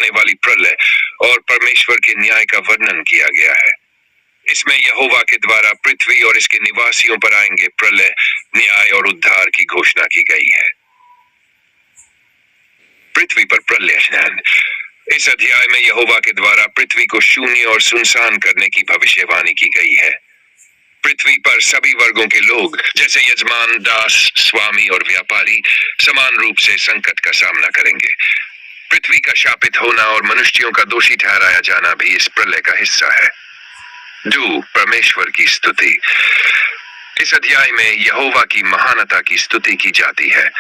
आने वाली प्रलय और परमेश्वर के न्याय का वर्णन किया गया है। इसमें यहोवा के द्वारा पृथ्वी और इसके निवासियों पर आएंगे प्रलय, न्याय और उद्धार की घोषणा की गई है। पृथ्वी पर प्रलय स्नान। इस अध्याय में यहोवा के द्वारा पृथ्वी को शून्य और सुनसान करने की भविष्यवाणी की गई है। पृथ्वी पर सभी वर्गों के लोग जैसे यजमान, दास, स्वामी और व्यापारी समान रूप से संकट का सामना करेंगे। पृथ्वी का शापित होना और मनुष्यों का दोषी ठहराया जाना भी इस प्रलय का हिस्सा है। परमेश्वर की स्तुति। इस अध्याय में यहोवा की महानता की स्तुति की जाती है।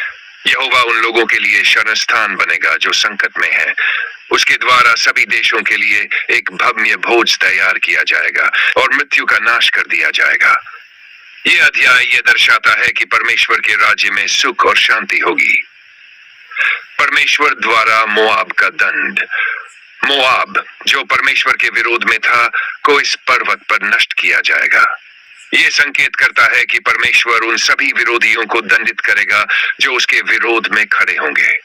यहोवा उन लोगों के लिए शरण स्थान बनेगा जो संकट में है। उसके द्वारा सभी देशों के लिए एक भव्य भोज तैयार किया जाएगा और मृत्यु का नाश कर दिया जाएगा। यह अध्याय यह दर्शाता है कि परमेश्वर के राज्य में सुख और शांति होगी। परमेश्वर द्वारा मोआब का दंड। मोआब, जो परमेश्वर के विरोध में था, को इस पर्वत पर नष्ट किया जाएगा। यह संकेत करता है कि परमेश्वर उन सभी विरोधियों को दंडित करेगा जो उसके विरोध में खड़े होंगे।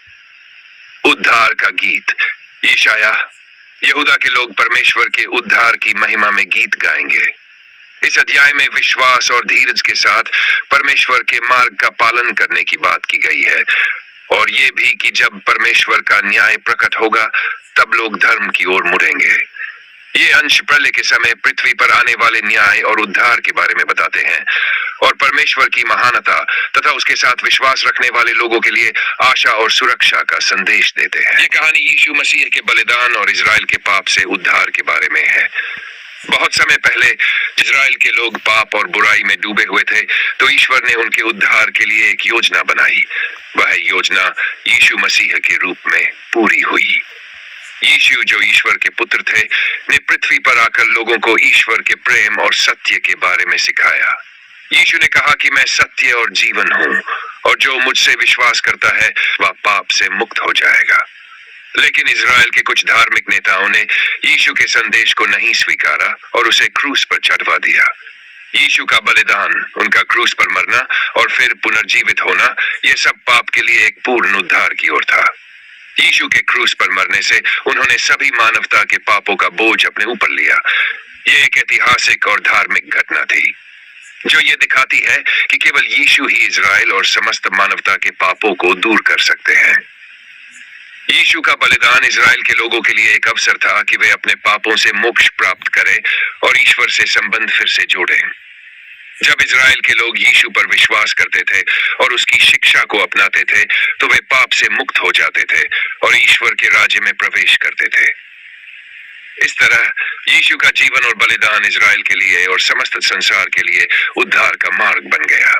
उद्धार का गीत। यशायाह। यहूदा के लोग परमेश्वर के उद्धार की महिमा में गीत गाएंगे। इस अध्याय में विश्वास और धीरज के साथ परमेश्वर के मार्ग का पालन करने की बात की गई है, और ये भी कि जब परमेश्वर का न्याय प्रकट होगा तब लोग धर्म की ओर मुड़ेंगे। ये अंश प्रलय के समय पृथ्वी पर आने वाले न्याय और उद्धार के बारे में बताते हैं और परमेश्वर की महानता तथा उसके साथ विश्वास रखने वाले लोगों के लिए आशा और सुरक्षा का संदेश देते हैं। ये कहानी यीशु मसीह के बलिदान और इजराइल के पाप से उद्धार के बारे में है। बहुत समय पहले इजराइल के लोग पाप और बुराई में डूबे हुए थे, तो ईश्वर ने उनके उद्धार के लिए एक योजना बनाई। वह योजना यीशु मसीह के रूप में पूरी हुई। यीशु, जो ईश्वर के पुत्र थे, ने पृथ्वी पर आकर लोगों को ईश्वर के प्रेम और सत्य के बारे में सिखाया। यीशु ने कहा कि मैं सत्य और जीवन हूँ, और जो मुझसे विश्वास करता है वह पाप से मुक्त हो जाएगा। लेकिन इजराइल के कुछ धार्मिक नेताओं ने यीशु के संदेश को नहीं स्वीकारा और उसे क्रूस पर चढ़वा दिया। यीशु का बलिदान, उनका क्रूस पर मरना और फिर पुनर्जीवित होना, यह सब पाप के लिए एक पूर्ण उद्धार की ओर था। यीशु के क्रूस पर मरने से उन्होंने सभी मानवता के पापों का बोझ अपने ऊपर लिया। यह एक ऐतिहासिक और धार्मिक घटना थी जो ये दिखाती है कि केवल यीशु ही इजराइल और समस्त मानवता के पापों को दूर कर सकते हैं। यीशु का बलिदान इजराइल के लोगों के लिए एक अवसर था कि वे अपने पापों से मोक्ष प्राप्त करें और ईश्वर से संबंध फिर से जोड़ें। जब इजराइल के लोग यीशु पर विश्वास करते थे और उसकी शिक्षा को अपनाते थे, तो वे पाप से मुक्त हो जाते थे और ईश्वर के राज्य में प्रवेश करते थे। इस तरह यीशु का जीवन और बलिदान इजराइल के लिए और समस्त संसार के लिए उद्धार का मार्ग बन गया।